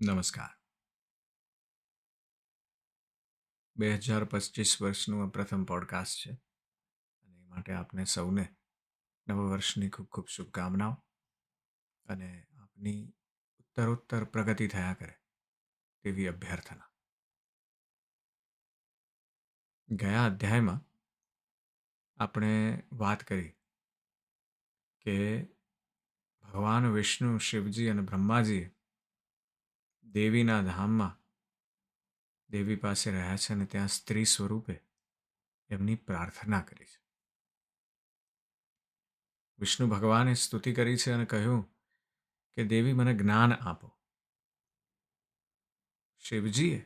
નમસ્કાર. 2025 વર્ષનું આ પ્રથમ પોડકાસ્ટ છે અને એ માટે આપને સૌને નવા વર્ષની ખૂબ ખૂબ શુભકામનાઓ અને આપની ઉત્તરોત્તર પ્રગતિ થયા કરે તેવી અભ્યર્થના. ગયા અધ્યાયમાં આપણે વાત કરી કે ભગવાન વિષ્ણુ, શિવજી અને બ્રહ્માજીએ દેવીના ધામમાં દેવી પાસે રહ્યા છે અને ત્યાં સ્ત્રી સ્વરૂપે એમની પ્રાર્થના કરી છે. વિષ્ણુ ભગવાને સ્તુતિ કરી છે અને કહ્યું કે દેવી મને જ્ઞાન આપો. શિવજીએ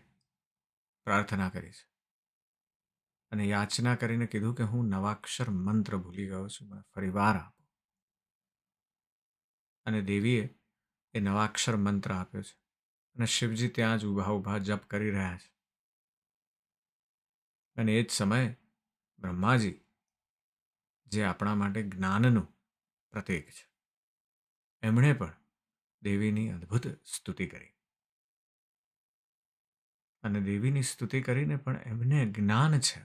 પ્રાર્થના કરી છે અને યાચના કરીને કીધું કે હું નવાક્ષર મંત્ર ભૂલી ગયો છું, મને ફરીવાર આપો. અને દેવીએ એ નવાક્ષર મંત્ર આપ્યો છે અને શિવજી ત્યાં જ ઊભા ઊભા જપ કરી રહ્યા છે. અને એ જ સમયે બ્રહ્માજી, જે આપણા માટે જ્ઞાનનું પ્રતીક છે, એમણે પણ દેવીની અદ્ભુત સ્તુતિ કરી. અને દેવીની સ્તુતિ કરીને પણ એમને જ્ઞાન છે,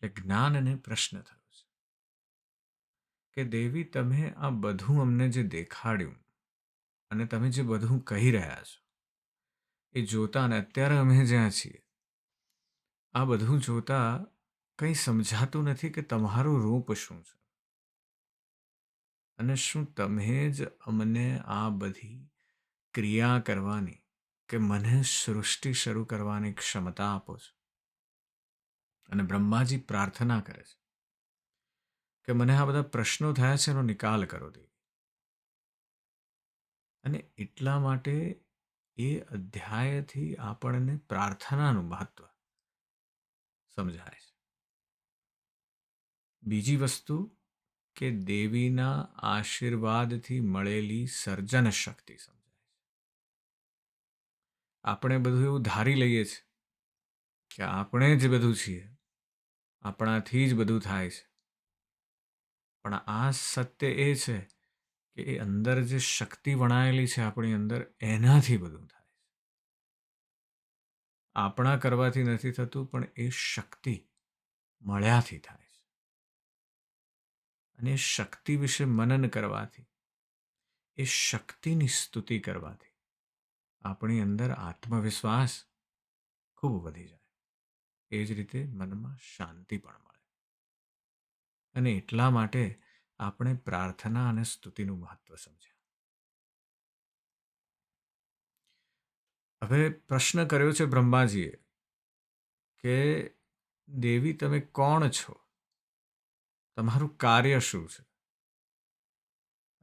એટલે જ્ઞાનને પ્રશ્ન થયો છે કે દેવી, તમે આ બધું અમને જે દેખાડ્યું અને તમે જે બધું કહી રહ્યા છો એ જોતા, અને અત્યારે અમે જ્યાં છીએ આ બધું જોતા કંઈ સમજાતું નથી કે તમારું રૂપ શું છે અને શું તમે જ અમને આ બધી ક્રિયા કરવાની કે મને સૃષ્ટિ શરૂ કરવાની ક્ષમતા આપો છો. અને બ્રહ્માજી પ્રાર્થના કરે છે કે મને આ બધા પ્રશ્નો થયા છે એનો નિકાલ કરો દેવી. અને એટલા માટે એ અધ્યાયથી આપણને પ્રાર્થનાનું મહત્વ સમજાય છે. બીજી વસ્તુ કે દેવીના આશીર્વાદથી મળેલી સર્જન શક્તિ સમજાય છે. આપણે બધું એવું ધારી લઈએ છીએ કે આપણે જ બધું છીએ, આપણાથી જ બધું થાય છે. પણ આ સત્ય એ છે કે એ અંદર જે શક્તિ વણાયેલી છે આપણી અંદર, એનાથી બધું થાય છે. આપણા કરવાથી નથી થતું, પણ એ શક્તિ મળ્યાથી થાય છે. અને એ શક્તિ વિશે મનન કરવાથી, એ શક્તિની સ્તુતિ કરવાથી આપણી અંદર આત્મવિશ્વાસ ખૂબ વધી જાય. એ જ રીતે મનમાં શાંતિ પણ મળે. અને એટલા માટે આપણે પ્રાર્થના અને સ્તુતિનું મહત્વ સમજ્યા. હવે પ્રશ્ન કર્યો છે બ્રહ્માજીએ કે દેવી, તમે કોણ છો, તમારું કાર્ય શું છે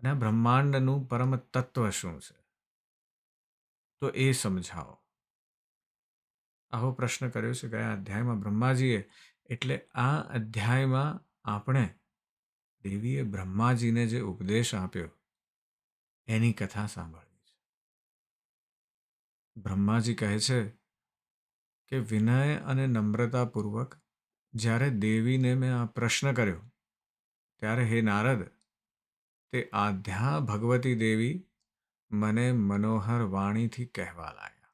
અને આ બ્રહ્માંડનું પરમ તત્વ શું છે, તો એ સમજાવો. આવો પ્રશ્ન કર્યો છે ગયા અધ્યાયમાં બ્રહ્માજીએ. એટલે આ અધ્યાયમાં આપણે દેવીએ બ્રહ્માજીને જે ઉપદેશ આપ્યો એની કથા સાંભળવી છે. બ્રહ્માજી કહે છે કે વિનય અને નમ્રતાપૂર્વક જ્યારે દેવીને મેં આ પ્રશ્ન કર્યો ત્યારે હે નારદ, તે આધ્યા ભગવતી દેવી મને મનોહર વાણીથી કહેવા લાગ્યા.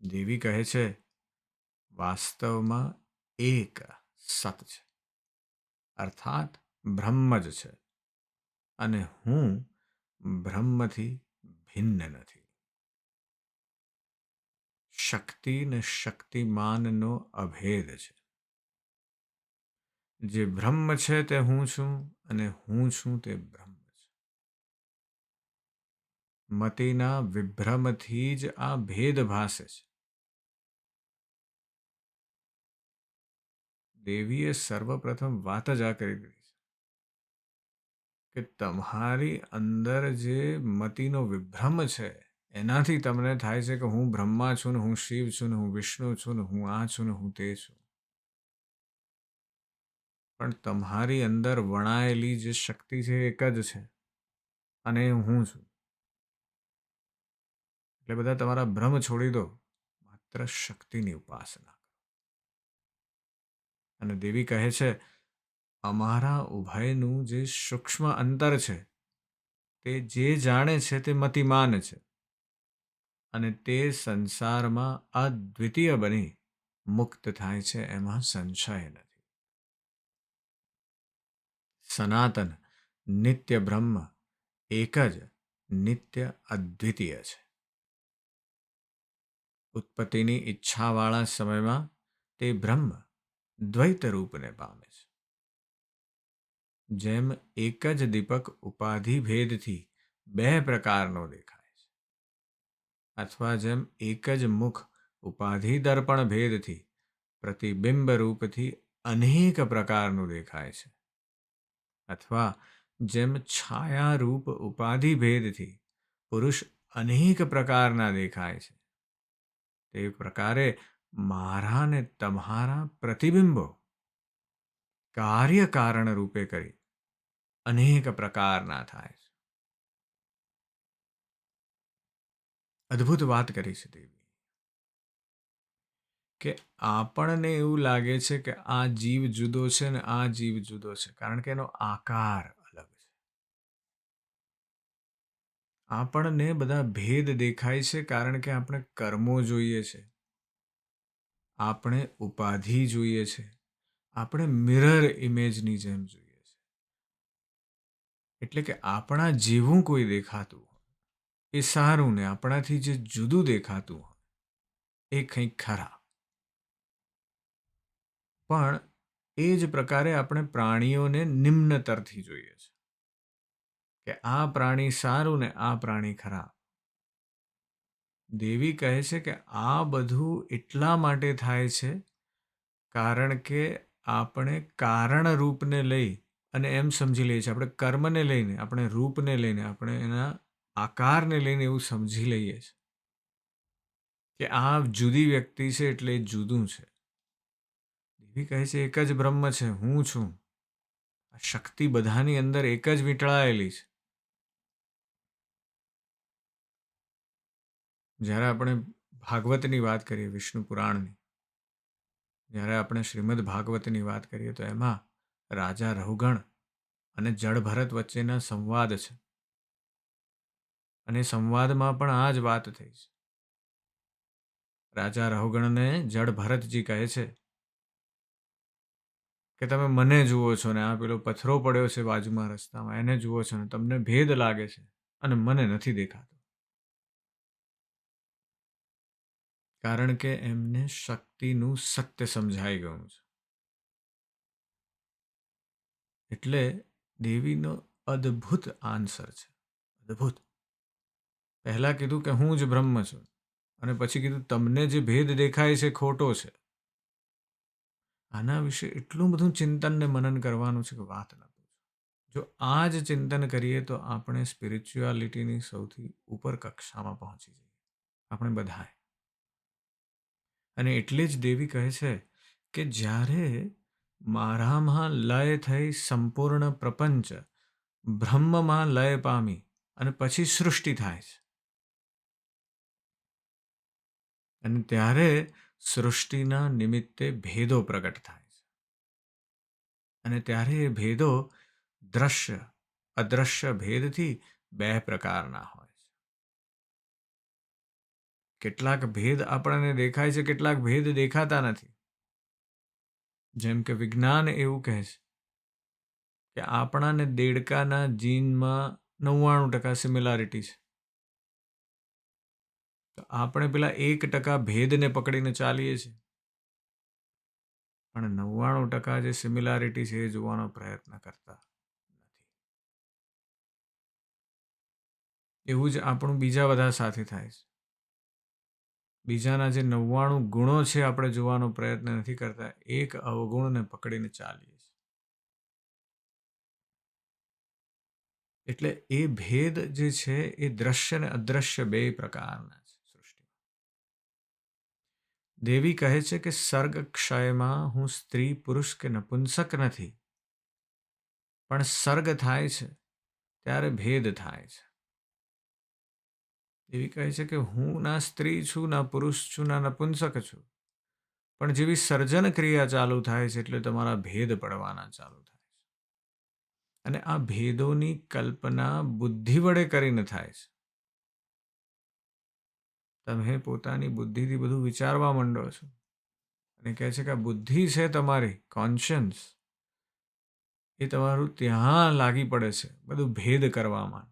દેવી કહે છે, વાસ્તવમાં એક સત છે, અર્થાત બ્રહ્મ જ છે, અને હું બ્રહ્મથી ભિન્ન નથી. શક્તિ ને શક્તિમાનનો અભેદ છે. જે બ્રહ્મ છે તે હું છું અને હું છું તે બ્રહ્મ છે. મતિના વિભ્રમથી જ આ ભેદ ભાસે છે. દેવીએ સર્વપ્રથમ વાત જ આ કરી દીધી છે કે તમારી અંદર જે મતિનો વિભ્રમ છે એનાથી તમને થાય છે કે હું બ્રહ્મા છું ને હું શિવ છું ને હું વિષ્ણુ છું ને હું આ છું ને હું તે છું. પણ તમારી અંદર વણાયેલી જે શક્તિ છે એક જ છે અને એ હું છું. એટલે બધા તમારા ભ્રમ છોડી દો, માત્ર શક્તિની ઉપાસના કરો. અને દેવી કહે છે, અમારા ઉભયનું જે સૂક્ષ્મ અંતર છે તે જે જાણે છે તે મતિમાન છે અને તે સંસારમાં અદ્વિતીય બની મુક્ત થાય છે, એમાં સંશય નથી. સનાતન નિત્ય બ્રહ્મ એક જ નિત્ય અદ્વિતીય છે. ઉત્પત્તિની ઈચ્છાવાળા સમયમાં તે બ્રહ્મ દ્વૈત રૂપને પામે છે. જેમ એક જ દીપક ઉપાધિ ભેદથી બે પ્રકારનો દેખાય છે, અથવા જેમ એક જ મુખ ઉપાધિ દર્પણ ભેદથી પ્રતિબિંબ રૂપથી અનેક પ્રકારનું દેખાય છે, અથવા જેમ છાયારૂપ ઉપાધિ ભેદથી પુરુષ અનેક પ્રકારના દેખાય છે, તે પ્રકારે મારા ને તમારા પ્રતિબિંબો કાર્ય કારણ રૂપે કરી અનેક પ્રકારના થાય છે. અદ્ભુત વાત કરી છે દેવી કે આપણને એવું લાગે છે કે આ જીવ જુદો છે ને આ જીવ જુદો છે, કારણ કે એનો આકાર અલગ છે. આપણને બધા ભેદ દેખાય છે કારણ કે આપણે કર્મો જોઈએ છે, આપણે ઉપાધિ જોઈએ છે, આપણે મિરર ઇમેજની જેમ જોઈએ છે. એટલે કે આપણા જેવું કોઈ દેખાતું હોય એ સારું, ને આપણાથી જે જુદું દેખાતું હોય એ કંઈક ખરાબ. પણ એ જ પ્રકારે આપણે પ્રાણીઓને નિમ્નતરથી જોઈએ છે કે આ પ્રાણી સારું ને આ પ્રાણી ખરાબ. દેવી કહે છે કે આ બધું એટલા માટે થાય છે કારણ કે આપણે કારણ રૂપને લઈ અને એમ સમજી લઈએ છીએ, આપણે કર્મને લઈને, આપણે રૂપને લઈને, આપણે એના આકારને લઈને એવું સમજી લઈએ છીએ કે આ જુદી વ્યક્તિ છે એટલે એ જુદું છે. દેવી કહે છે એક જ બ્રહ્મ છે, હું છું. આ શક્તિ બધાની અંદર એક જ વીંટળાયેલી છે. જ્યારે આપણે ભાગવતની વાત કરીએ, વિષ્ણુ પુરાણની, જ્યારે આપણે શ્રીમદ ભાગવતની વાત કરીએ તો એમાં રાજા રહુગણ અને જળભરત વચ્ચેના સંવાદ છે, અને સંવાદમાં પણ આ જ વાત થઈ છે. રાજા રહુગણને જળભરતજી કહે છે કે તમે મને જુઓ છો ને આ પેલો પથરો પડ્યો છે બાજુમાં રસ્તામાં એને જુઓ છો ને તમને ભેદ લાગે છે અને મને નથી દેખાતો, કારણ કે એમને શક્તિનું સત્ય સમજાઈ ગયું છે. એટલે દેવીનો અદ્ભુત આન્સર છે, અદ્ભુત. પહેલા કીધું કે હું જ બ્રહ્મ છું, અને પછી કીધું તમને જે ભેદ દેખાય છે ખોટો છે. આના વિશે એટલું બધું ચિંતન ને મનન કરવાનું છે કે વાત ન પૂછો. જો આ જ ચિંતન કરીએ તો આપણે સ્પિરિચ્યુઆલિટીની સૌથી ઉપર કક્ષામાં પહોંચી જઈએ, આપણે બધાએ. અને એટલે જ દેવી કહે છે કે જ્યારે મારામાં લય થઈ સંપૂર્ણ પ્રપંચ બ્રહ્મમાં લય પામી અને પછી સૃષ્ટિ થાય છે, અને ત્યારે સૃષ્ટિના નિમિત્તે ભેદો પ્રગટ થાય છે, અને ત્યારે એ ભેદો દ્રશ્ય અદ્રશ્ય ભેદથી બે પ્રકારના હોય છે. કેટલાક ભેદ આપણને દેખાય છે, કેટલાક ભેદ દેખાતા નથી. જેમ કે વિજ્ઞાન એવું કહે છે કે આપણા ને દેડકાના જીનમાં 99% સિમિલારિટી છે, તો આપણે પેલા 1% ભેદને પકડીને ચાલીએ છીએ, પણ 99% જે સિમિલારિટી છે એ જોવાનો પ્રયત્ન કરતા નથી. એવું જ આપણું બીજા બધા સાથે થાય છે. બીજાના જે 99 ગુણો છે આપણે જોવાનો પ્રયત્ન નથી કરતા, એક અવગુણને પકડીને ચાલીએ છીએ. એટલે એ ભેદ જે છે એ દ્રશ્ય અને અદ્રશ્ય બે પ્રકારના છે સૃષ્ટિમાં. દેવી કહે છે કે સર્ગ ક્ષયમાં હું સ્ત્રી પુરુષ કે નપુંસક નથી, પણ સર્ગ થાય છે ત્યારે ભેદ થાય છે. દેવી કહે છે કે હું ના સ્ત્રી છું, ના પુરુષ છું, ના નપુંસક છું, પણ જેવી સર્જન ક્રિયા ચાલુ થાય છે એટલે તમારા ભેદ પડવાના ચાલુ થાય છે. અને આ ભેદોની કલ્પના બુદ્ધિ વડે કરીને થાય છે. તમે પોતાની બુદ્ધિથી બધું વિચારવા માંડો છો અને કહે છે કે આ બુદ્ધિ છે તમારી કોન્શિયન્સ, એ તમારું ત્યાં લાગી પડે છે બધું ભેદ કરવામાં.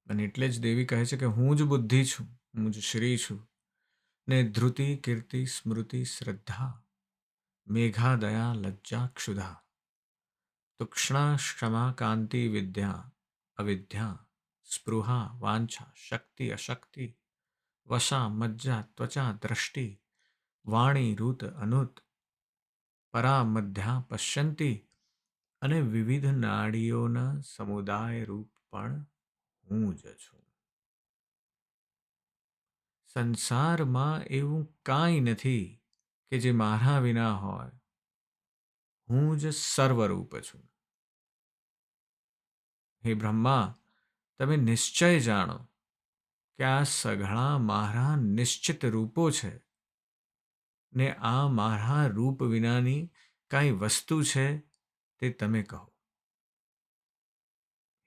અને એટલે જ દેવી કહે છે કે હું જ બુદ્ધિ છું, હું જ શ્રી છું. ને ધ્રુતિ કીર્તિ સ્મૃતિ શ્રદ્ધા મેઘા દયા લજ્જા ક્ષુધા તુક્ષ્ણા ક્ષમા કાંતિ વિદ્યા અવિદ્યા સ્પૃહા વાંછા શક્તિ અશક્તિ વશા મજ્જા ત્વચા દ્રષ્ટિ વાણી રુત અનુત પરા મધ્યા પશ્યંતી અને વિવિધ નાડીઓના સમુદાય રૂપ પણ હું જ છું. સંસારમાં એવું કાંઈ નથી કે જે મારા વિના હોય. હું જ સર્વરૂપ છું. હે બ્રહ્મા, તમે નિશ્ચય જાણો કે આ સઘળા મારા નિશ્ચિત રૂપો છે ને આ મારા રૂપ વિનાની કાંઈ વસ્તુ છે તે તમે કહો.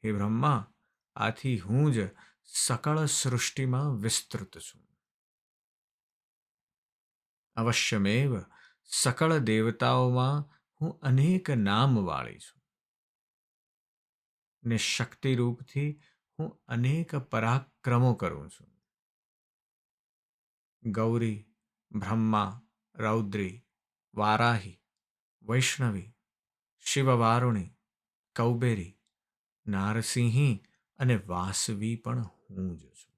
હે બ્રહ્મા, આથી હું જ સકળ સૃષ્ટિમાં વિસ્તૃત છું. અવશ્યમેવ સકળ દેવતાઓમાં હું અનેક નામવાળી છું ને શક્તિ રૂપથી હું અનેક પરાક્રમો કરું છું. ગૌરી, બ્રહ્મા, રૌદ્રી, વારાહી, વૈષ્ણવી, શિવવારુણી, કૌબેરી, નારસિંહી અને વાસવી પણ હું જ છું.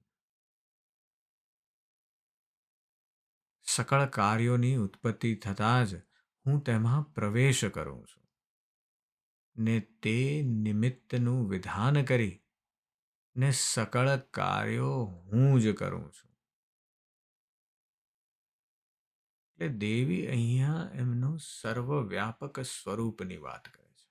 સકળ કાર્યોની ઉત્પત્તિ થતાં જ હું તેમાં પ્રવેશ કરું છું ને તે નિમિત્તનું વિધાન કરી ને સકળ કાર્યો હું જ કરું છું. એટલે દેવી અહીંયા એમનું સર્વવ્યાપક સ્વરૂપની વાત કરે છે,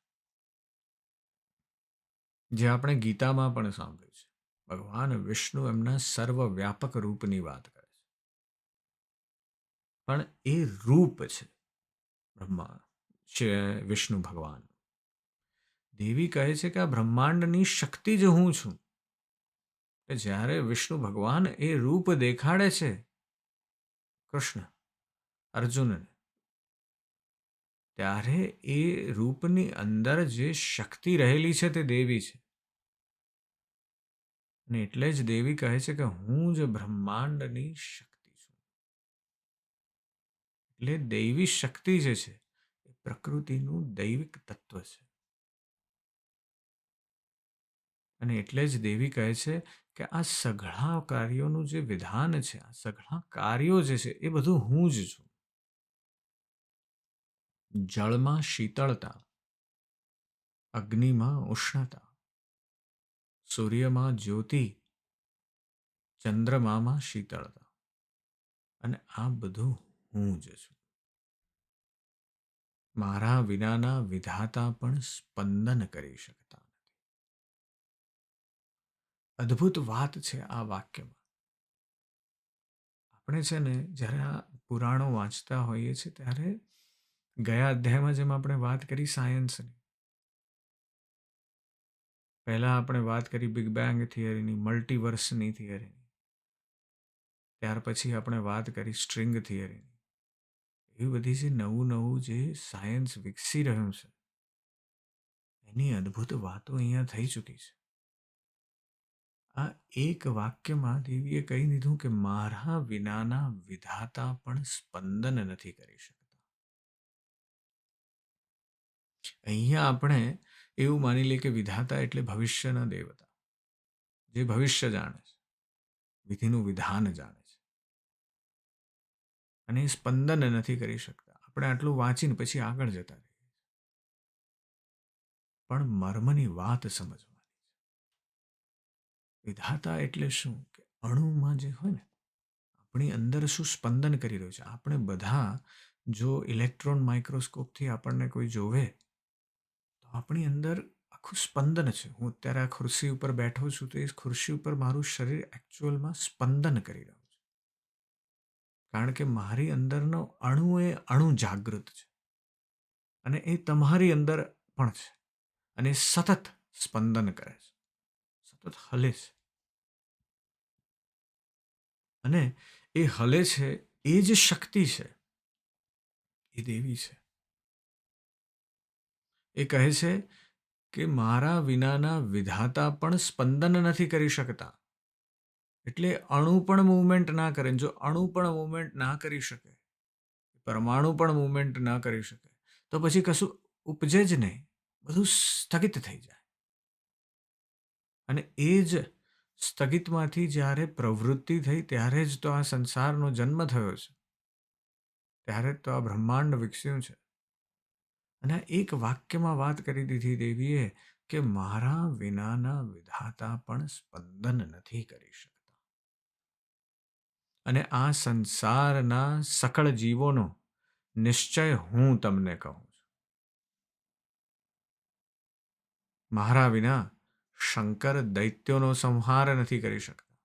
જે આપણે ગીતામાં પણ સાંભળ્યું છે. ભગવાન વિષ્ણુ એમના સર્વવ્યાપક રૂપની વાત કરે છે, પણ એ રૂપ છે બ્રહ્મા વિષ્ણુ ભગવાન. દેવી કહે છે કે આ બ્રહ્માંડની શક્તિ જ હું છું. કે જ્યારે વિષ્ણુ ભગવાન એ રૂપ દેખાડે છે કૃષ્ણ અર્જુનને, ત્યારે એ રૂપની અંદર જે શક્તિ રહેલી છે તે દેવી છે. અને એટલે જ દેવી કહે છે કે હું જ બ્રહ્માંડની શક્તિ છું. એટલે દૈવી શક્તિ જે છે એ પ્રકૃતિનું દૈવિક તત્વ છે. અને એટલે જ દેવી કહે છે કે આ સઘળા કાર્યોનું જે વિધાન છે, આ સઘળા કાર્યો જે છે એ બધું હું જ છું. જળમાં શીતળતા, અગ્નિમાં ઉષ્ણતા, સૂર્યમાં જ્યોતિ, ચંદ્રમામાં શીતળતા, અને આ બધું હું જ છું. મારા વિનાના વિધાતા પણ સ્પંદન કરી શકતા નથી. અદ્ભુત વાત છે આ વાક્યમાં. આપણે છે ને જ્યારે આ પુરાણો વાંચતા હોઈએ છીએ ત્યારે ગયા અધ્યાયમાં જેમ આપણે વાત કરી સાયન્સની, પહેલાં આપણે વાત કરી બિગ બેંગ થિયરીની, મલ્ટીવર્સની થિયરીની, ત્યાર પછી આપણે વાત કરી સ્ટ્રિંગ થિયરીની. એવી બધી જે નવું નવું જે સાયન્સ વિકસી રહ્યું છે એની અદ્ભુત વાતો અહીંયા થઈ ચૂકી છે. આ એક વાક્યમાં દેવીએ કહી દીધું કે મારા વિનાના વિધાતા પણ સ્પંદન નથી કરી શકતા. અહીંયા આપણે એવું માની લઈએ કે વિધાતા એટલે ભવિષ્યના દેવતા, જે ભવિષ્ય જાણે છે, વિધિનું વિધાન જાણે છે, અને એ સ્પંદન નથી કરી શકતા. આપણે આટલું વાંચીને પછી આગળ જતા રહીએ, પણ મર્મની વાત સમજવાની છે. વિધાતા એટલે શું કે અણુમાં જે હોય ને, આપણી અંદર શું સ્પંદન કરી રહ્યું છે. આપણે બધા જો ઇલેક્ટ્રોન માઇક્રોસ્કોપથી આપણને કોઈ જોવે તો આપણી અંદર આખું સ્પંદન છે. હું અત્યારે આ ખુરશી ઉપર બેઠો છું તો એ ખુરશી ઉપર મારું શરીર એકચ્યુઅલમાં સ્પંદન કરી રહ્યું છે, કારણ કે મારી અંદરનો અણુ એ અણુ જાગૃત છે અને એ તમારી અંદર પણ છે અને એ સતત સ્પંદન કરે છે, સતત હલે છે. અને એ હલે છે, એ જે શક્તિ છે એ દેવી છે. એ કહે છે કે મારા વિનાના વિધાતા પણ સ્પંદન નથી કરી શકતા. એટલે અણુ પણ મૂવમેન્ટ ના કરે. જો અણુ પણ મૂવમેન્ટ ના કરી શકે, પરમાણુ પણ મૂવમેન્ટ ના કરી શકે, તો પછી કશું ઉપજે જ નહીં, બધું સ્થગિત થઈ જાય. અને એ જ સ્થગિતમાંથી જ્યારે પ્રવૃત્તિ થઈ ત્યારે જ તો આ સંસારનો જન્મ થયો છે, ત્યારે જ તો આ બ્રહ્માંડ વિકસ્યું છે. અને એક વાક્યમાં વાત કરી દીધી દેવીએ કે મારા વિનાના વિધાતા પણ સ્પંદન નથી કરી શકતા. અને આ સંસારના સકળ જીવોનો નિશ્ચય હું તમને કહું છું. મારા વિના શંકર દૈત્યોનો સંહાર નથી કરી શકતા.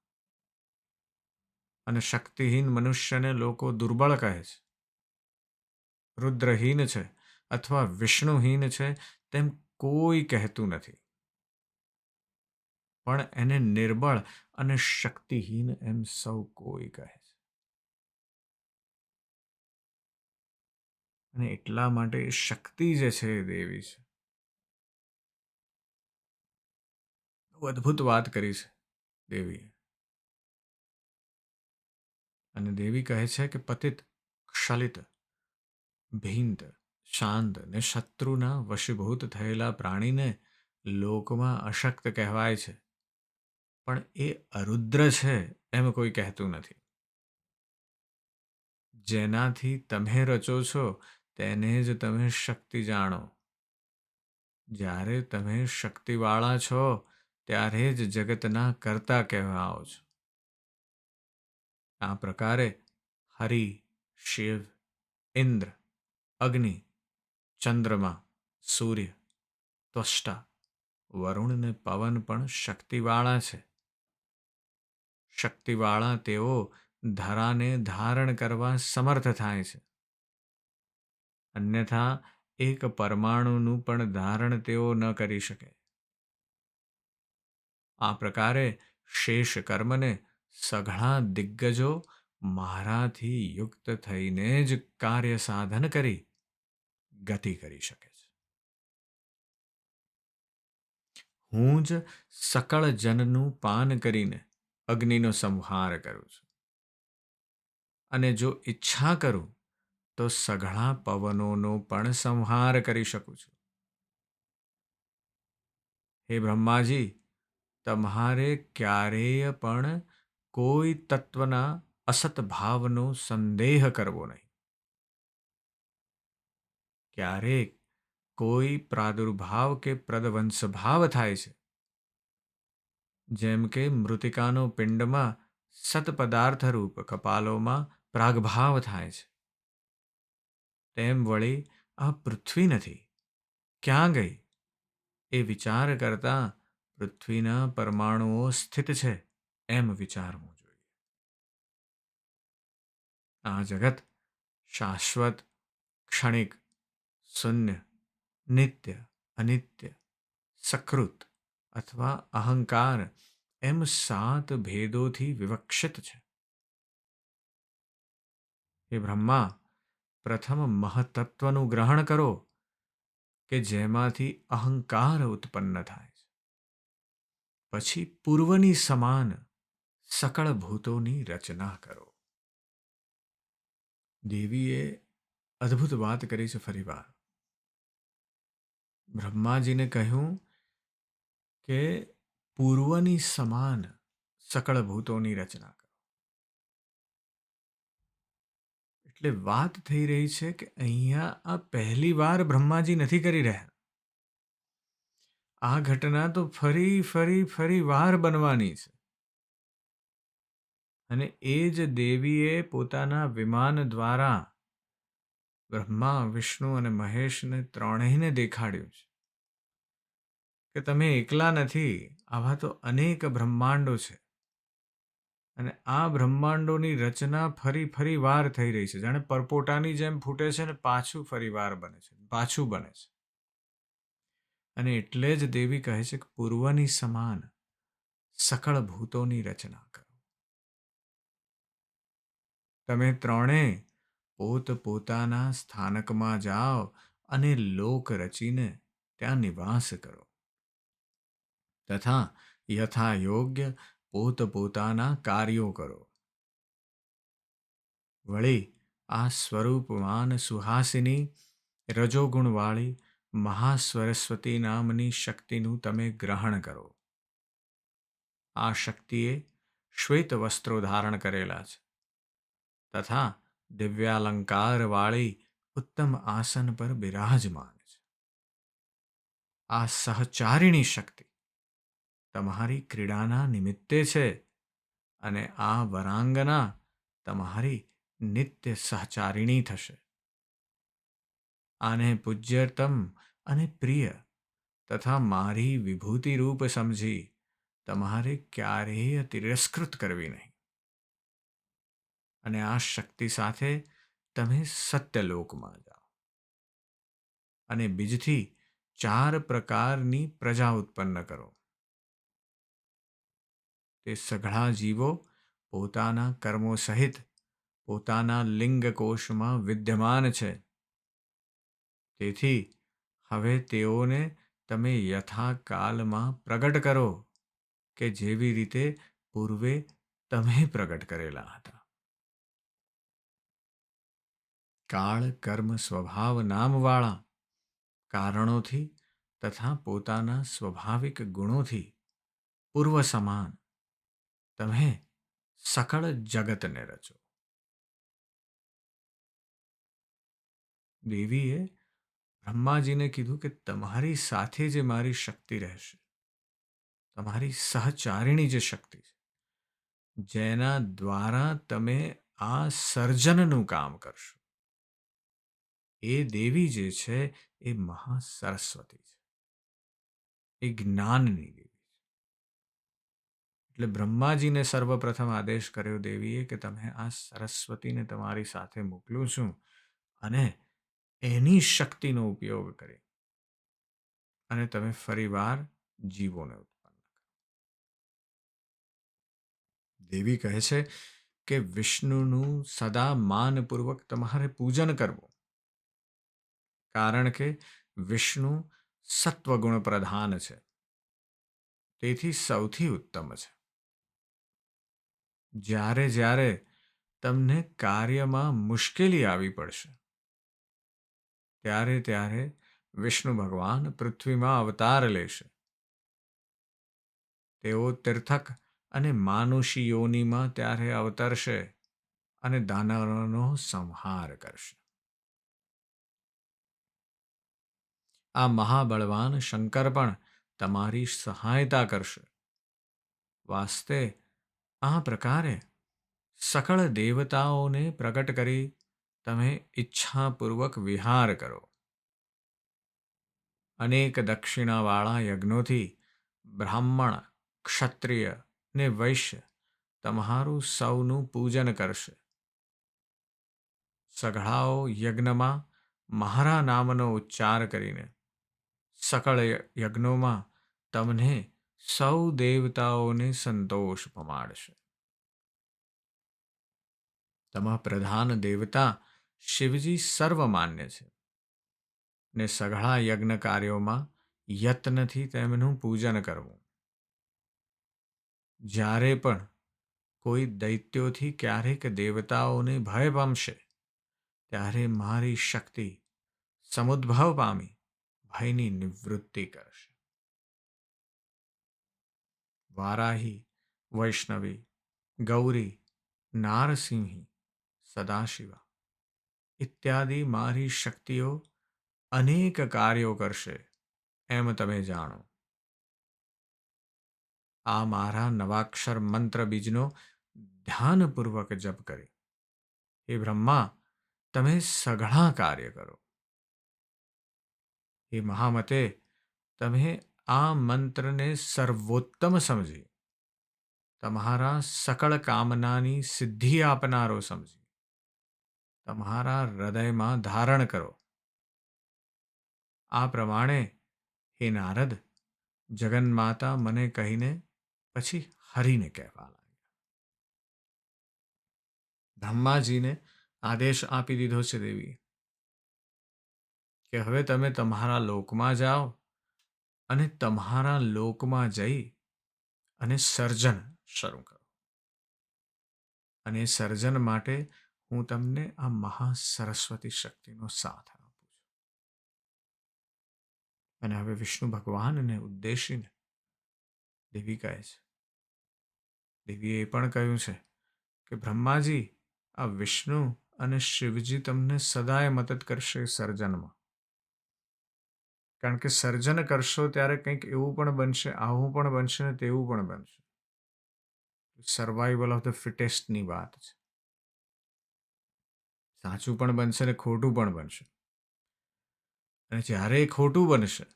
અને શક્તિહીન મનુષ્યને લોકો દુર્બળ કહે છે, રુદ્રહીન છે અથવા વિષ્ણુહીન છે તેમ કોઈ કહેતું નથી. પણ એને નિર્બળ અને શક્તિહીન એમ સૌ કોઈ કહે છે. અને એટલા માટે શક્તિ જે છે એ દેવી છે. બહુ અદ્ભુત વાત કરી છે દેવીએ. અને દેવી કહે છે કે પતિત, ક્ષલિત, ભીંત, શાંત ને શત્રુના વશીભૂત થયેલા પ્રાણીને લોકમાં અશક્ત કહેવાય છે, પણ એ અરુદ્ર છે એમ કોઈ કહેતું નથી. જેનાથી તમે રચો છો તેને જ તમે શક્તિ જાણો. જ્યારે તમે શક્તિવાળા છો ત્યારે જ જગતના કર્તા કહેવાઓ છો. આ પ્રકારે હરિ, શિવ, ઇન્દ્ર, અગ્નિ, ચંદ્રમા, સૂર્ય, ત્વષ્ટા, વરુણ ને પવન પણ શક્તિવાળા છે. શક્તિવાળા તેઓ ધરાને ધારણ કરવા સમર્થ થાય છે. અન્યથા એક પરમાણુનું પણ ધારણ તેઓ ન કરી શકે. આ પ્રકારે શેષ કર્મને સઘળા દિગ્ગજો મારાથી યુક્ત થઈને જ કાર્ય સાધન કરી ગતિ કરી શકે છે. હું જ સકળ જનનું પાન કરીને અગ્નિનો સંહાર કરું છું. અને જો ઈચ્છા કરું તો સઘળા પવનોનો પણ સંહાર કરી શકું છું. હે બ્રહ્માજી, તમારે ક્યારેય પણ કોઈ તત્વના અસત ભાવનો સંદેહ કરવો નહીં. ક્યારેક કોઈ પ્રાદુર્ભાવ કે પ્રદવંશ ભાવ થાય છે, જેમ કે મૃતિકાનો પિંડમાં સતપદાર્થ રૂપ કપાલોમાં પ્રાગભાવ થાય છે, તેમ વળી આ પૃથ્વી નથી, ક્યાં ગઈ એ વિચાર કરતા પૃથ્વીના પરમાણુઓ સ્થિત છે એમ વિચારવું જોઈએ. આ જગત શાશ્વત, ક્ષણિક, શૂન્ય, નિત્ય, અનિત્ય, સકૃત અથવા અહંકાર એમ 7 ભેદોથી વિવક્ષિત છે. હે બ્રહ્મા, પ્રથમ મહતત્વનું ગ્રહણ કરો કે જેમાંથી અહંકાર ઉત્પન્ન થાય છે. પછી પૂર્વની સમાન સકળ ભૂતોની રચના કરો. દેવીએ અદ્ભુત વાત કરી છે. ફરીવાર બ્રહ્માજીને કહ્યું કે પૂર્વની સમાન સકળ ભૂતોની રચના કરો. એટલે વાત થઈ રહી છે કે અહીંયા આ પહેલી વાર બ્રહ્માજી નથી કરી રહ્યા. આ ઘટના તો ફરી ફરી ફરી વાર બનવાની છે. અને એ જ દેવીએ પોતાના વિમાન દ્વારા બ્રહ્મા, વિષ્ણુ અને મહેશને ત્રણેયને દેખાડ્યું છે કે તમે એકલા નથી, આવા તો અનેક બ્રહ્માંડો છે. અને આ બ્રહ્માંડોની રચના ફરી ફરી વાર થઈ રહી છે. જાણે પરપોટાની જેમ ફૂટે છે ને પાછું ફરી વાર બને છે, પાછું બને છે. અને એટલે જ દેવી કહે છે કે પૂર્વની સમાન સકળ ભૂતોની રચના કરો. તમે ત્રણે પોતપોતાના સ્થાનકમાં જાઓ અને લોક રચીને ત્યાં નિવાસ કરો. તથા યથા યોગ્ય પોતપોતાના કાર્યો કરો. વળી આ સ્વરૂપવાન સુહાસિની રજોગુણવાળી મહાસરસ્વતી નામની શક્તિનું તમે ગ્રહણ કરો. આ શક્તિએ શ્વેત વસ્ત્રો ધારણ કરેલા છે તથા દિવ્યાલંકારવાળી ઉત્તમ આસન પર બિરાજમાન છે. આ સહચારિણી શક્તિ તમારી ક્રીડાના નિમિત્તે છે અને આ વરાંગના તમારી નિત્ય સહચારિણી થશે. આને પૂજ્યતમ અને પ્રિય તથા મારી વિભૂતિ રૂપ સમજી તમારે ક્યારેય તિરસ્કૃત કરવી નહીં. અને આ શક્તિ સાથે તમે સત્યલોકમાં જાઓ અને બીજથી 4 પ્રકારની પ્રજા ઉત્પન્ન કરો. તે સઘળા જીવો પોતાના કર્મો સહિત પોતાના લિંગકોશમાં વિદ્યમાન છે. તેથી હવે તેઓને તમે યથાકાલમાં પ્રગટ કરો કે જેવી રીતે પૂર્વે તમે પ્રગટ કરેલા હતા. કાળ કર્મ સ્વભાવ નામવાળા કારણોથી તથા પોતાના સ્વાભાવિક ગુણોથી પૂર્વ સમાન તમે સકળ જગતને રચો. દેવીએ બ્રહ્માજીને કીધું કે તમારી સાથે જે મારી શક્તિ રહેશે, તમારી સહચારિણી જે શક્તિ છે, જેના દ્વારા તમે આ સર્જનનું કામ કરશો, એ દેવી જે છે એ મહાસરસ્વતી છે, એ જ્ઞાનની દેવી છે. એટલે બ્રહ્માજીને સર્વપ્રથમ આદેશ કર્યો દેવીએ કે તમે આ સરસ્વતીને તમારી સાથે મોકલું છું અને એની શક્તિનો ઉપયોગ કરી અને તમે ફરીવાર જીવોને ઉત્પન્ન કરો. દેવી કહે છે કે વિષ્ણુનું સદા માનપૂર્વક તમારે પૂજન કરવું, કારણ કે વિષ્ણુ સત્વગુણ પ્રધાન છે, તેથી સૌથી ઉત્તમ છે. જ્યારે જ્યારે તમને કાર્યમાં મુશ્કેલી આવી પડશે, ત્યારે ત્યારે વિષ્ણુ ભગવાન પૃથ્વીમાં અવતાર લેશે. તેઓ તીર્થક અને માનુષી યોનિમાં ત્યારે અવતરશે અને દાનવોનો સંહાર કરશે. આ મહાબળવાન શંકર પણ તમારી સહાયતા કરશે. વાસ્તે આ પ્રકારે સકળ દેવતાઓને પ્રગટ કરી તમે ઈચ્છાપૂર્વક વિહાર કરો. અનેક દક્ષિણાવાળા યજ્ઞોથી બ્રાહ્મણ, ક્ષત્રિય ને વૈશ્ય તમારું સૌનું પૂજન કરશે. સઘળાઓ યજ્ઞમાં મારા નામનો ઉચ્ચાર કરીને સકળ યજ્ઞોમાં તમને સૌ દેવતાઓને સંતોષ પમાડશે. તમા પ્રધાન દેવતા શિવજી સર્વમાન્ય છે ને સઘળા યજ્ઞ કાર્યોમાં યત્નથી તેમનું પૂજન કરવું. જ્યારે પણ કોઈ દૈત્યોથી ક્યારેક દેવતાઓને ભય પામશે, ત્યારે મારી શક્તિ સમુદ્ભવ પામી ભયની નિવૃત્તિ કરશે. વારાહી, વૈષ્ણવી, ગૌરી, નારસિંહી, સદાશિવા ઇત્યાદિ મારી શક્તિઓ અનેક કાર્યો કરશે એમ તમે જાણો. આ મારા નવાક્ષર મંત્ર બીજનો ધ્યાનપૂર્વક જપ કરી હે બ્રહ્મા તમે સઘળા કાર્ય કરો. હે મહામતે તમે આ મંત્રને સર્વોત્તમ સમજી તમારા સકળ કામનાની સિદ્ધિ આપનારો સમજી તમારા હૃદયમાં ધારણ કરો. આ પ્રમાણે હે નારદ, જગન્માતા મને કહીને પછી હરિને કહેવા લાગ્યા. બ્રહ્માજીને આદેશ આપી દીધો છે દેવી કે હવે તમે તમારા લોકમાં જાઓ અને તમારા લોકમાં જઈ અને સર્જન શરૂ કરો. અને સર્જન માટે હું તમને આ મહાસરસ્વતી શક્તિનો સાથ આપું છું. અને હવે વિષ્ણુ ભગવાનને ઉદ્દેશીને દેવી કહે છે. દેવીએ એ પણ કહ્યું છે કે બ્રહ્માજી, આ વિષ્ણુ અને શિવજી તમને સદાય મદદ કરશે સર્જનમાં. કારણ કે સર્જન કરશો ત્યારે કંઈક એવું પણ બનશે, આવું પણ બનશે ને તેવું પણ બનશે. સર્વાઈવલ ઓફ ધ ફિટેસ્ટની વાત છે. સાચું પણ બનશે ને ખોટું પણ બનશે. અને જ્યારે એ ખોટું બનશે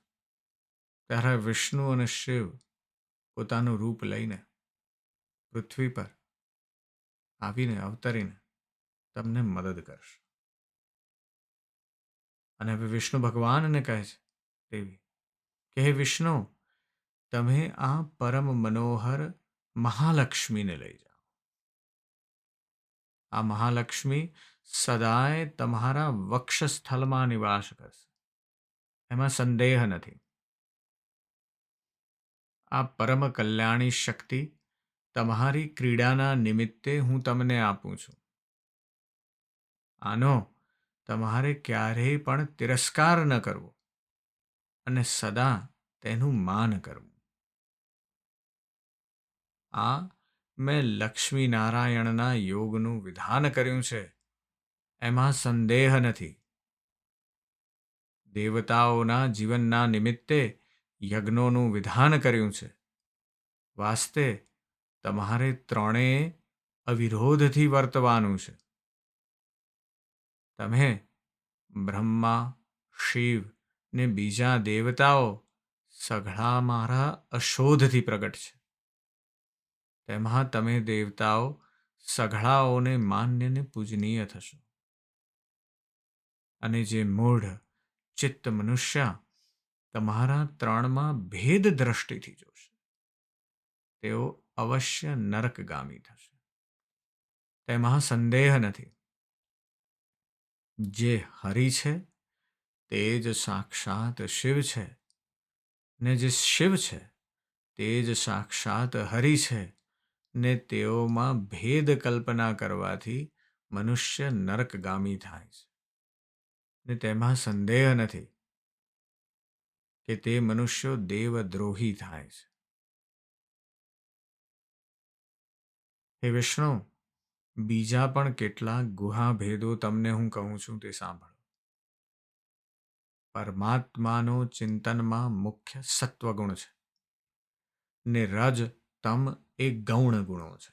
ત્યારે વિષ્ણુ અને શિવ પોતાનું રૂપ લઈને પૃથ્વી પર આવીને અવતરીને તમને મદદ કરશે. અને હવે વિષ્ણુ ભગવાનને કહે છે દેવી કે હે વિષ્ણુ, તમે આ પરમ મનોહર મહાલક્ષ્મીને લઈ જાઓ. આ મહાલક્ષ્મી સદાય તમારા વક્ષસ્થળમાં નિવાસ કરશે, એમાં સંદેહ નથી. આ પરમ કલ્યાણી શક્તિ તમારી ક્રીડાના નિમિત્તે હું તમને આપું છું. આનો તમારે ક્યારેય પણ તિરસ્કાર ન કરવો અને સદા તેનું માન કરવું. આ મેં લક્ષ્મી નારાયણના યોગનું વિધાન કર્યું છે, એમાં સંદેહ નથી. દેવતાઓના જીવનના નિમિત્તે યજ્ઞોનું વિધાન કર્યું છે. વાસ્તે તમારે ત્રણેય અવિરોધથી વર્તવાનું છે. તમે બ્રહ્મા, શિવ ને બીજા દેવતાઓ સઘળા મારા અશોધથી પ્રગટ છે. તેમાં તમે દેવતાઓ સઘળાઓને માન્ય ને પૂજનીય થશો. અને જે મૂઢ ચિત્ત મનુષ્ય તમારા ત્રણમાં ભેદ દ્રષ્ટિથી જોશે તેઓ અવશ્ય નરકગામી થશે, તેમાં સંદેહ નથી. જે હરિ છે તે જ સાક્ષાત શિવ છે, ને જે શિવ છે તે જ સાક્ષાત હરિ છે, ને તેઓમાં ભેદ કલ્પના કરવાથી મનુષ્ય નરકગામી થાય છે. ને તેમાં સંદેહ નથી કે તે મનુષ્યો દેવદ્રોહી થાય છે. હે વિષ્ણુ, બીજા પણ કેટલાક ગુહા ભેદો તમને હું કહું છું તે સાંભળો. પરમાત્માનો ચિંતનમાં મુખ્ય સત્વગુણ છે, ને રજ તમ એ ગૌણ ગુણો છે.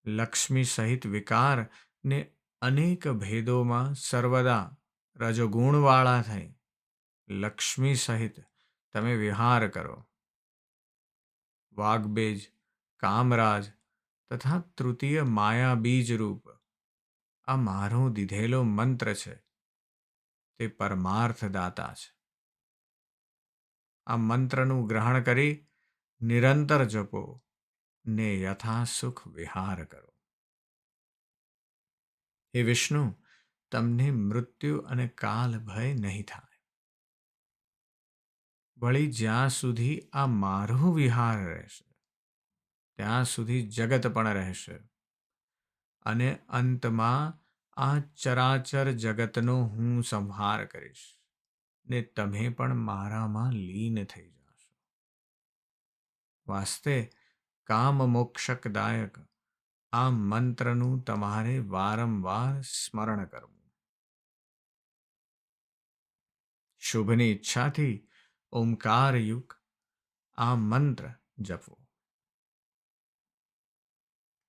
લક્ષ્મી સહિત વિકાર ને અનેક ભેદોમાં સર્વદા રજોગુણવાળા થઈ લક્ષ્મી સહિત તમે વિહાર કરો. વાગ્બેજ, કામરાજ તથા તૃતીય માયાબીજ રૂપ આ મારો દીધેલો મંત્ર છે, તે પરમાર્થદાતા છે. આ મંત્રનું ગ્રહણ કરી નિરંતર જપો ને યથા સુખ વિહાર કરો. હે વિષ્ણુ, તમને મૃત્યુ અને કાલ ભય નહીં થાય. વળી જ્યાં સુધી આ મારો વિહાર રહેશે ત્યાં સુધી જગત પણ રહેશે. અને અંતમાં આ ચરાચર જગતનો હું સંહાર કરીશ ને તમે પણ મારામાં લીન થઈ જશો. વાસ્તે કામ મોક્ષકદાયક આ મંત્રનું તમારે વારંવાર સ્મરણ કરવું. શુભની ઈચ્છાથી ઓમકારયુક્ત આ મંત્ર જપો.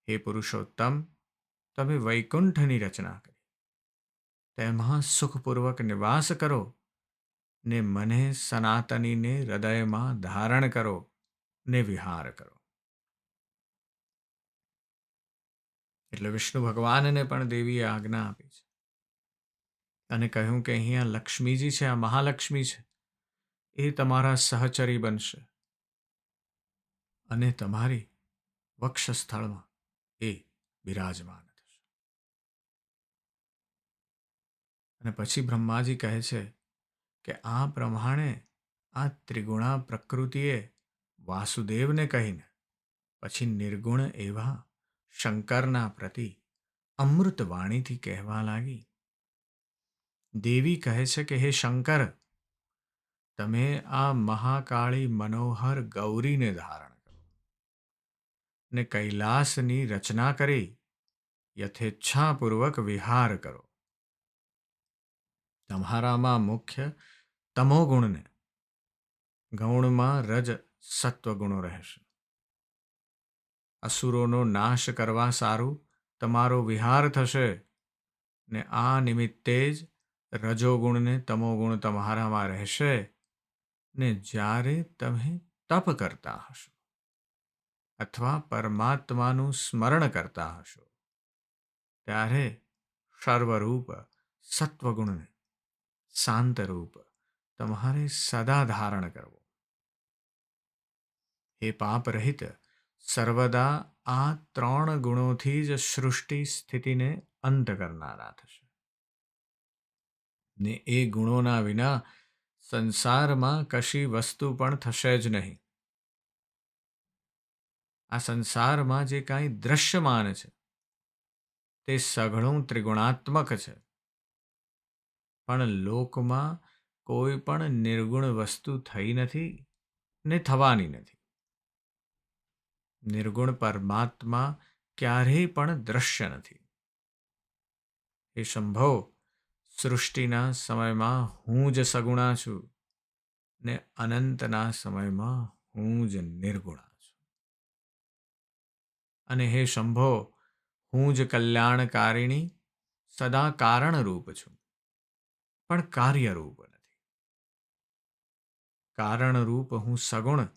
હે પુરુષોત્તમ, તમે વૈકુંઠની રચના કરી, તેમાં સુખપૂર્વક નિવાસ કરો ને મને સનાતનીને હૃદયમાં ધારણ કરો ને વિહાર કરો. એટલે વિષ્ણુ ભગવાનને પણ દેવીએ આજ્ઞા આપી છે અને કહ્યું કે અહીંયા લક્ષ્મીજી છે, આ મહાલક્ષ્મી છે, એ તમારા સહચરી બનશે અને તમારી વક્ષસ્થળમાં એ બિરાજમાન થશે. અને પછી બ્રહ્માજી કહે છે કે આ પ્રમાણે આ ત્રિગુણા પ્રકૃતિએ વાસુદેવને કહીને પછી નિર્ગુણ એવા શંકરના પ્રતિ અમૃત વાણીથી કહેવા લાગી. દેવી કહે છે કે હે શંકર, તમે આ મહાકાળી મનોહર ગૌરીને ધારણ કરો ને કૈલાસની રચના કરી યથેચ્છાપૂર્વક વિહાર કરો. તમારામાં મુખ્ય તમોગુણને ગૌણમાં રજ સત્વગુણો રહેશે. અસુરોનો નાશ કરવા સારું તમારો વિહાર થશે ને આ નિમિત્તે જ રજોગુણને તમોગુણ તમારામાં રહેશે ને જ્યારે તમે તપ કરતા હશો અથવા પરમાત્માનું સ્મરણ કરતા હશો ત્યારે સર્વરૂપ સત્વગુણને શાંતરૂપ તમારે સદા ધારણ કરવો. હે પાપ રહિત, સર્વદા આ 3 ગુણોથી જ સૃષ્ટિ સ્થિતિને અંત કરનારા થશે ને એ ગુણોના વિના સંસારમાં કશી વસ્તુ પણ થશે જ નહીં. આ સંસારમાં જે કાંઈ દ્રશ્યમાન છે તે સઘળું ત્રિગુણાત્મક છે, પણ લોકમાં કોઈ પણ નિર્ગુણ વસ્તુ થઈ નથી ને થવાની નથી. નિર્ગુણ પરમાત્મા ક્યારેય પણ દ્રશ્ય નથી. એ શંભો, સૃષ્ટિના સમયમાં હું જ સગુણા છું ને અનંતના સમયમાં હું જ નિર્ગુણા છું. અને હે શંભો, હું જ કલ્યાણકારિણી સદા કારણરૂપ છું, પણ કાર્યરૂપ નથી. કારણરૂપ હું સગુણ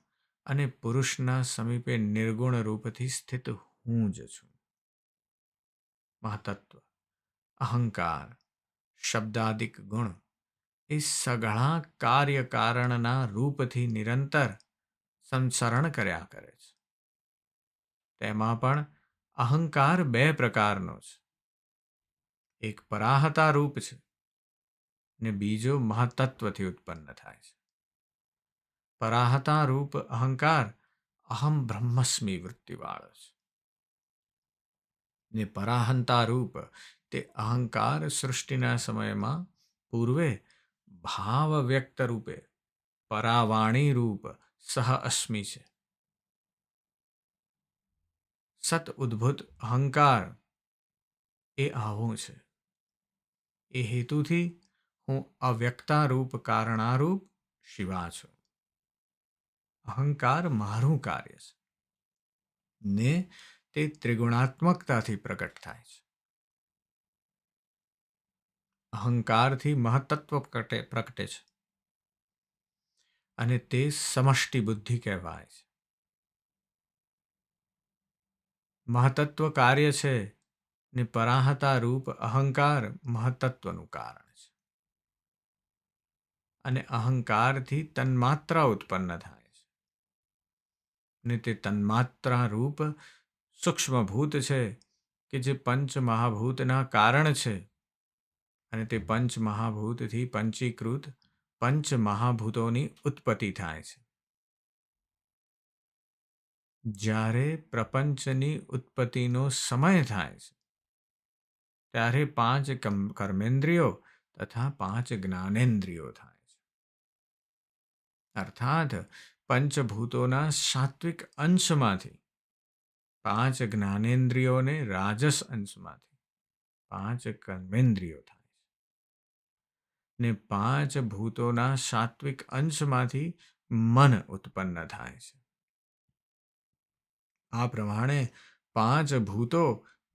અને પુરુષના સમીપે નિર્ગુણ રૂપથી સ્થિત હું જ છું. મહતત્વ, અહંકાર, શબ્દાદિક ગુણ એ સઘળા કાર્યકારણના રૂપથી નિરંતર સંસરણ કર્યા કરે છે. તેમાં પણ અહંકાર 2 પ્રકારનો છે. એક પરાહતા રૂપ છે ને બીજો મહતત્વથી ઉત્પન્ન થાય છે. પરાહતા રૂપ અહંકાર અહમ બ્રહ્મસ્મી વૃત્તિવાળો છે ને પરાહંતા રૂપ તે અહંકાર સૃષ્ટિના સમયમાં પૂર્વે ભાવ વ્યક્ત રૂપે પરાવાણી રૂપ સહ અસ્મિ છે. સત ઉદ્ભુત અહંકાર એ આવું છે. એ હેતુથી હું અવ્યક્તારૂપ કારણારૂપ શિવા છું. અહંકાર મારું કાર્ય છે ને તે ત્રિગુણાત્મકતાથી પ્રગટ થાય છે. અહંકારથી મહત્તત્વ પ્રગટે છે અને તે સમષ્ટિ બુદ્ધિ કહેવાય છે. મહતત્વ કાર્ય છે ને પરાહતા રૂપ અહંકાર મહતત્વનું કારણ છે. અને અહંકારથી તન્માત્રા ઉત્પન્ન થાય છે ને તે તન્માત્રા રૂપ સૂક્ષ્મભૂત છે કે જે પંચ મહાભૂતના કારણ છે અને તે પંચ મહાભૂતથી પંચીકૃત પંચ મહાભૂતોની ઉત્પત્તિ થાય છે. જ્યારે પ્રપંચની ઉત્પત્તિનો સમય થાય છે ત્યારે 5 કર્મેન્દ્રિયો તથા 5 જ્ઞાનેન્દ્રિયો થાય છે. અર્થાત પંચભૂતોના સાત્વિક અંશમાંથી 5 જ્ઞાનેન્દ્રિયોને રાજસ અંશમાંથી 5 કર્મેન્દ્રિયો થાય છે ને 5 ભૂતોના સાત્વિક અંશમાંથી મન ઉત્પન્ન થાય છે. આ પ્રમાણે 5 ભૂતો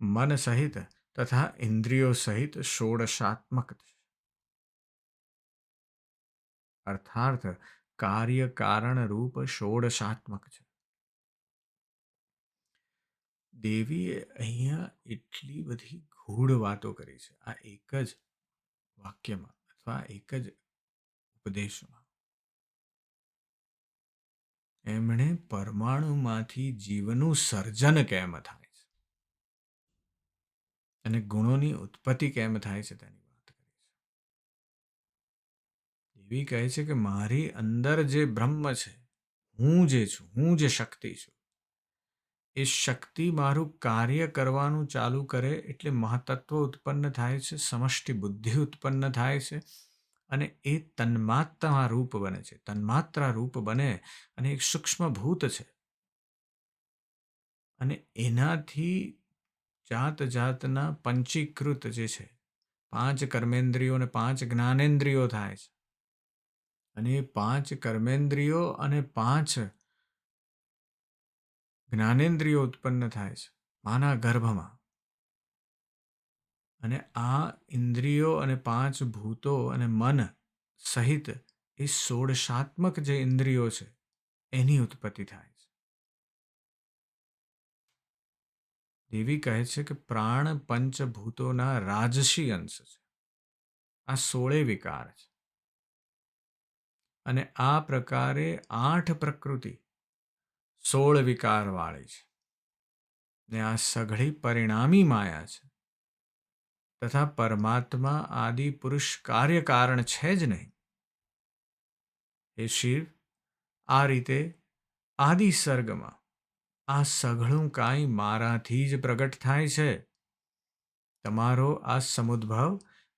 મન સહિત તથા ઇન્દ્રિયો સહિત ષોડશાત્મક છે. અર્થાત કાર્ય કારણ રૂપ ષોડશાત્મક છે. દેવીએ અહીંયા એટલી બધી ગૂઢ વાતો કરી છે આ એક જ વાક્યમાં અથવા એક જ ઉપદેશમાં. એમણે પરમાણુમાંથી જીવનું સર્જન કેમ થાય છે અને ગુણોની ઉત્પત્તિ કેમ થાય છે તેની વાત કરી છે. દેવી કહે છે કે મારી અંદર જે બ્રહ્મ છે, હું જે છું, હું જે શક્તિ છું, એ શક્તિ મારું કાર્ય કરવાનું ચાલુ કરે એટલે મહાતત્વ ઉત્પન્ન થાય છે, સમષ્ટિ બુદ્ધિ ઉત્પન્ન થાય છે અને એ તન્માત્રા રૂપ બને છે. તન્માત્રા રૂપ બને અને એક સૂક્ષ્મ ભૂત છે અને એનાથી જાત જાતના પંચીકૃત જે છે 5 કર્મેન્દ્રિયો અને 5 જ્ઞાનેન્દ્રિયો થાય છે અને એ 5 કર્મેન્દ્રિયો અને 5 જ્ઞાનેન્દ્રિયો ઉત્પન્ન થાય છે માના ગર્ભમાં. અને આ ઇન્દ્રિયો અને 5 ભૂતો અને મન સહિત એ ષોડશાત્મક જે ઇન્દ્રિયો છે એની ઉત્પત્તિ થાય છે. દેવી કહે છે કે પ્રાણ પંચભૂતોના રાજસી અંશ છે. આ 16 વિકાર છે અને આ પ્રકારે 8 પ્રકૃતિ 16 વિકાર વાળી છે ને આ સઘળી પરિણામી માયા છે તથા પરમાત્મા આદિ પુરુષ કાર્યકારણ છે જ નહીં. હે શિવ, આ રીતે આદિ સર્ગમાં આ સઘળું કાંઈ મારાથી જ પ્રગટ થાય છે. તમારો આ સમુદ્ભવ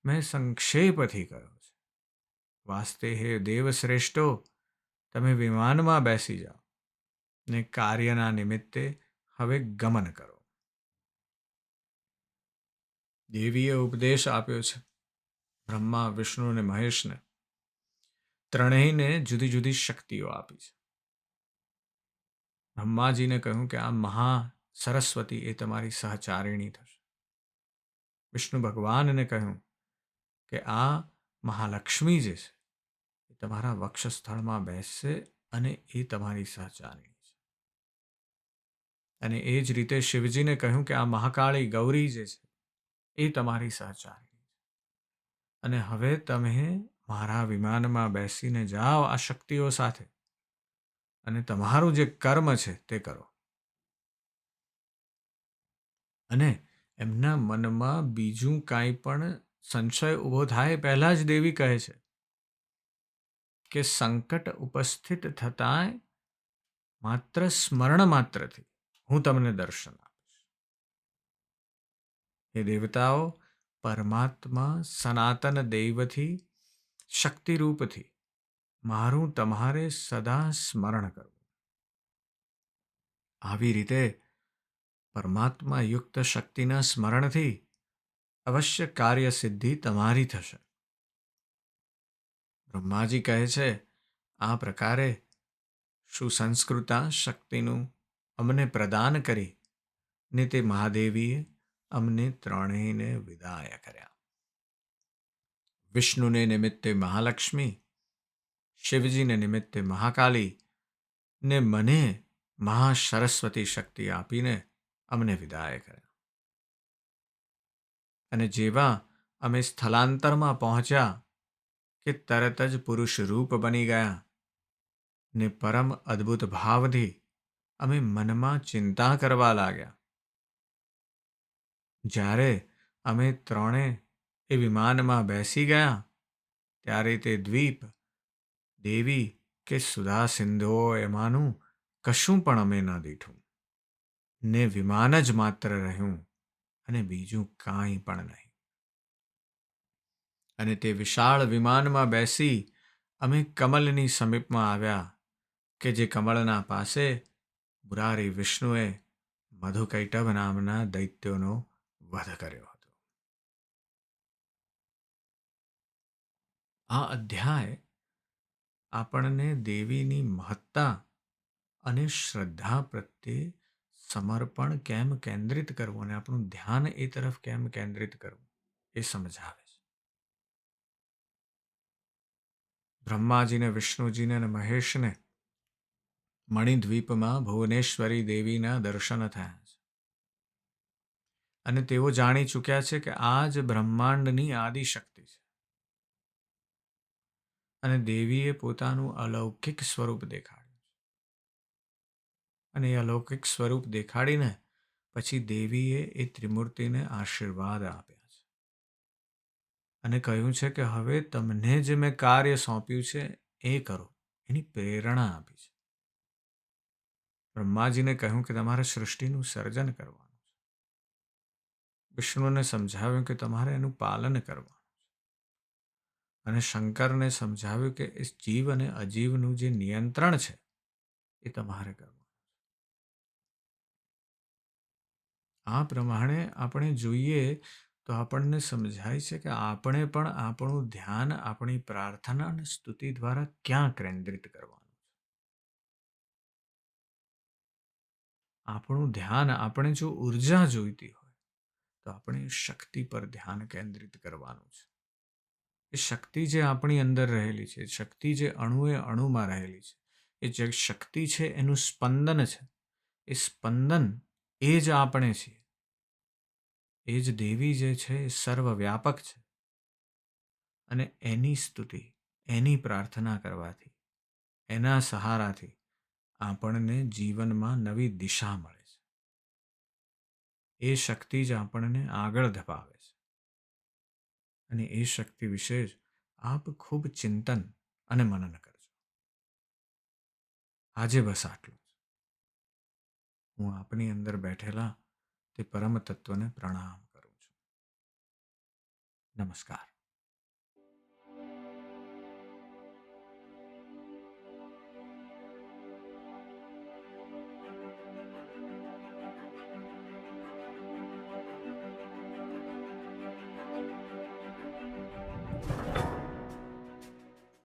મેં સંક્ષેપથી કર્યો છે. વાસ્તે હે દેવશ્રેષ્ઠો, તમે વિમાનમાં બેસી જાઓ ને કાર્યના નિમિત્તે હવે ગમન કરો. દેવીએ ઉપદેશ આપ્યો છે બ્રહ્મા, વિષ્ણુ અને મહેશને. ત્રણેયને જુદી જુદી શક્તિઓ આપી છે. બ્રહ્માજીને કહ્યું કે આ મહા સરસ્વતી એ તમારી સહચારિણી થશે. વિષ્ણુ ભગવાનને કહ્યું કે આ મહાલક્ષ્મી જે છે એ તમારા વક્ષસ્થળમાં બેસશે અને એ તમારી સહચારિણી છે. અને એ જ રીતે શિવજીને કહ્યું કે આ મહાકાળી ગૌરી જે છે એ તમારી સહચારિણી છે. અને હવે તમે મારા વિમાનમાં બેસીને જાઓ આ શક્તિઓ સાથે અને તમારું જે કર્મ છે તે કરો. અને એમના મનમાં બીજું કાંઈ પણ સંશય ઊભો થાય પહેલાં જ દેવી કહે છે કે સંકટ ઉપસ્થિત થતાંય માત્ર સ્મરણ માત્રથી હું તમને દર્શન આપીશ. એ દેવતાઓ, પરમાત્મા સનાતન દૈવથી શક્તિરૂપથી મારું તમારે સદા સ્મરણ કરવું. આવી રીતે પરમાત્મા યુક્ત શક્તિના સ્મરણથી અવશ્ય કાર્ય સિદ્ધિ તમારી થશે. બ્રહ્માજી કહે છે આ પ્રકારે સુસંસ્કૃતા શક્તિનું અમને પ્રદાન કરી ને તે મહાદેવીએ અમને ત્રણેયને વિદાય કર્યા. વિષ્ણુને નિમિત્તે મહાલક્ષ્મી, શિવજીને નિમિત્તે મહાકાલી ને મને મહાસરસ્વતી શક્તિ આપીને અમને વિદાય કર્યા. અને જેવા અમે સ્થળાંતરમાં પહોંચ્યા કે તરત જ પુરુષ રૂપ બની ગયા ને પરમ અદ્ભુત ભાવથી અમે મનમાં ચિંતા કરવા લાગ્યા. જ્યારે અમે ત્રણે એ વિમાનમાં બેસી ગયા ત્યારે તે દ્વીપ, દેવી કે સુધા સિંધુઓ એમાંનું કશું પણ અમે ન દીઠું ને વિમાન જ માત્ર રહ્યું અને બીજું કાંઈ પણ નહીં. અને તે વિશાળ વિમાનમાં બેસી અમે કમલની સમીપમાં આવ્યા કે જે કમળના પાસે મુરારી વિષ્ણુએ મધુકૈટભ નામના દૈત્યોનો વધ કર્યો હતો. આ અધ્યાય આપણને દેવીની મહત્તા અને શ્રદ્ધા પ્રત્યે સમર્પણ કેમ કેન્દ્રિત કરવું અને આપણું ધ્યાન એ તરફ કેમ કેન્દ્રિત કરવું એ સમજાવે છે. બ્રહ્માજીને, વિષ્ણુજીને અને મહેશને મણિદ્વીપમાં ભુવનેશ્વરી દેવીના દર્શન થયા છે અને તેઓ જાણી ચૂક્યા છે કે આ જ બ્રહ્માંડની આદિશક્તિ છે અને દેવીએ પોતાનું અલૌકિક સ્વરૂપ દેખાડ્યું છે. અને એ અલૌકિક સ્વરૂપ દેખાડીને પછી દેવીએ એ ત્રિમૂર્તિને આશીર્વાદ આપ્યા છે અને કહ્યું છે કે હવે તમને જે મેં કાર્ય સોંપ્યું છે એ કરો. એની પ્રેરણા આપી છે. બ્રહ્માજીને કહ્યું કે તમારે સૃષ્ટિનું સર્જન કરવાનું છે. વિષ્ણુને સમજાવ્યું કે તમારે એનું પાલન કરવાનું અને શંકરને સમજાવ્યું કે એ જીવ અને અજીવનું જે નિયંત્રણ છે એ તમારે કરવું. આ પ્રમાણે આપણે જોઈએ તો આપણને સમજાય છે કે આપણે પણ આપણું ધ્યાન આપણી પ્રાર્થના અને સ્તુતિ દ્વારા ક્યાં કેન્દ્રિત કરવાનું. આપણું ધ્યાન આપણે જો ઉર્જા જોઈતી હોય તો આપણે શક્તિ પર ધ્યાન કેન્દ્રિત કરવાનું છે. એ શક્તિ જે આપણી અંદર રહેલી છે, શક્તિ જે અણુએ અણુમાં રહેલી છે, એ જે શક્તિ છે એનું સ્પંદન છે. એ સ્પંદન એ જ આપણે છીએ. એ જ દેવી જે છે એ સર્વવ્યાપક છે અને એની સ્તુતિ, એની પ્રાર્થના કરવાથી, એના સહારાથી આપણને જીવનમાં નવી દિશા મળે છે. એ શક્તિ જ આપણને આગળ ધપાવે છે અને એ શક્તિ વિશે જ આપ ખૂબ ચિંતન અને મનન કરજો. આજે બસ આટલું જ. હું આપની અંદર બેઠેલા તે પરમ તત્વને પ્રણામ કરું છું. નમસ્કાર.